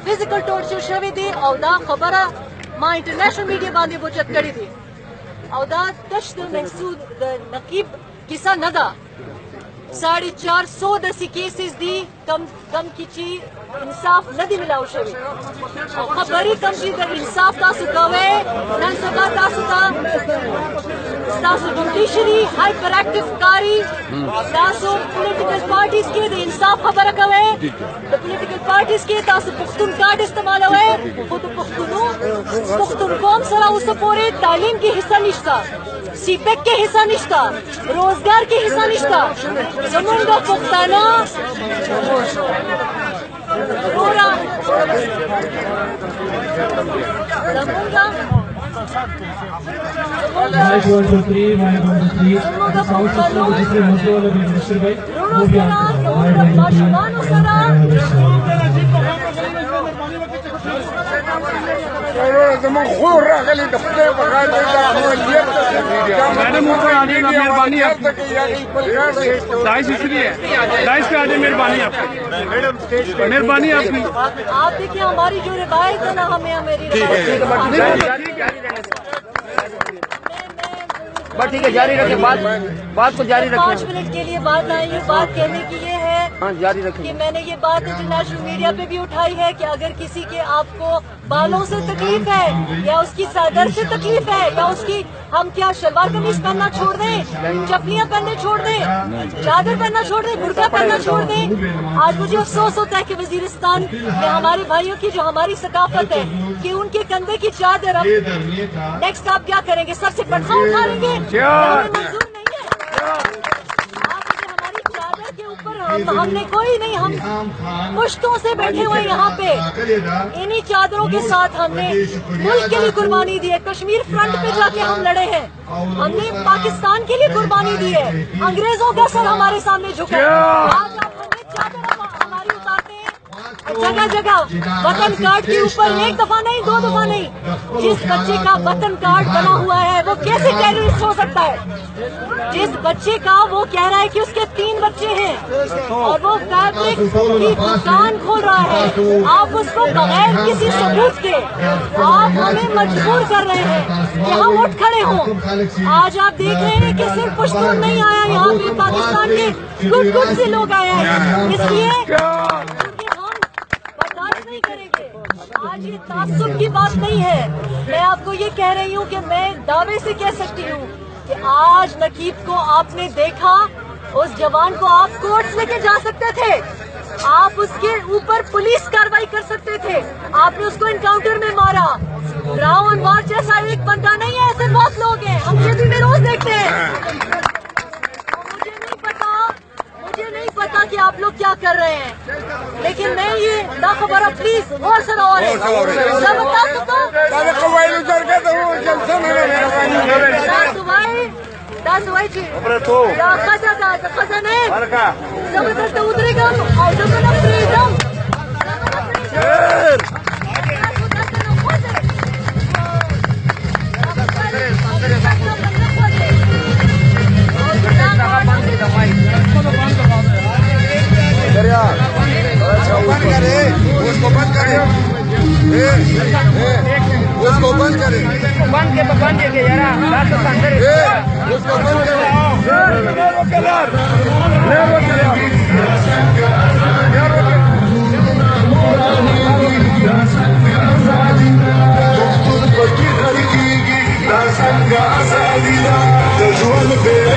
physical ټورچر شوی دی او دا خبره ما انټرنیشنل میډیا باندې بوچت کړې دي او دا تش د محسود د نقیب کیسه نه ده 450 داسې کیسز دي کم کې چې انصاف نه دی ملاو شوی او خبرې کم چې د انصاف تاسو کوئ نن سبا تاسو ته تاسو جوډیشري هایپر ایکټیو کاری تاسو پولیټیکل پارټیز کې د انصاف خبره کوئ د پولیټیکل پارټیز کې تاسو پښتون کارډ استعمالوئ خو د پښتون قوم سره اوسه پورې تعلیم کې حصہ نشته سی پیک کې حصہ نشته روزګار کې حصہ نشته زمونږ پښتانه زمون خور راغلی د خدای په غاړه د عملیات میڈم اوپر آنے کا مہربانی آپ دائش پہ آنے مہربانی آپ مہربانی آپ کی آپ دیکھیے ہماری جو روایت ہے نا ہمیں میری بس ٹھیک ہے جاری رکھیں بات کو جاری رکھیں 5 منٹ کے لیے بات آئی ہے بات کہنے کی یہ ہے جاری رکھیں کہ میں نے یہ بات انٹرنیشنل میڈیا پہ بھی اٹھائی ہے کہ اگر کسی کے آپ کو بالوں سے تکلیف ہے یا اس کی چادر سے تکلیف ہے یا اس کی ہم کیا شلوار قمیض پہننا چھوڑ دیں چپلیاں پہننے چھوڑ دیں چادر پہننا چھوڑ دیں برقع پہننا چھوڑ دیں آج مجھے افسوس ہوتا ہے کہ وزیرستان میں ہمارے بھائیوں کی جو ہماری ثقافت ہے کہ ان کے کندھے کی چادر اب نیکسٹ آپ کیا کریں گے سب سے پٹخا اٹھا لیں گے منظور نہیں ہے آپ ہماری چادر کے اوپر ہم نے کوئی نہیں ہم پشتوں سے بیٹھے ہوئے یہاں پہ انہی چادروں کے ساتھ ہم نے ملک کے لیے قربانی دی ہے کشمیر فرنٹ پہ جا کے ہم لڑے ہیں ہم نے پاکستان کے لیے قربانی دی ہے انگریزوں کا سر ہمارے سامنے جھکا ہے آج آپ ہمیں چادر ہماری اتارتے ہیں جگہ جگہ وطن کارڈ کے اوپر 1 دفعہ نہیں 2 دفعہ نہیں جس بچے کا وطن کارڈ بنا ہوا ہے وہ کیسے ٹیررسٹ ہو سکتا ہے جس بچے کا وہ کہہ رہا ہے کہ اس کے 3 بچے ہیں اور وہ فیبرک کی دکان کھول رہا ہے آپ اس کو بغیر کسی ثبوت کے آپ ہمیں مجبور کر رہے ہیں کہ ہم اٹھ کھڑے ہوں آج آپ دیکھ رہے ہیں کہ صرف پشتون نہیں آیا یہاں پہ پاکستان کے کچھ سے لوگ آئے ہیں اس لیے نہیں کریں گے آج یہ تعصب کی بات نہیں ہے میں آپ کو یہ کہہ رہی ہوں کہ میں دعوے سے کہہ سکتی ہوں کہ آج نقیب کو آپ نے دیکھا اس جوان کو آپ کورٹس لے کے جا سکتے تھے آپ اس کے اوپر پولیس کارروائی کر سکتے تھے آپ نے اس کو انکاؤنٹر میں مارا راؤ انوار جیسا ایک بندہ نہیں ہے ایسے بہت لوگ ہیں ہم یہ بھی میں روز دیکھتے ہیں مجھے نہیں پتا کہ آپ لوگ کیا کر رہے ہیں لیکن میں یہ خبر پلیز اور سر اور اترے گا اس کو بند کرے اس کو بند کرے بند کے تو بند کے یار اس کو بند کرے Sangat asal di dalam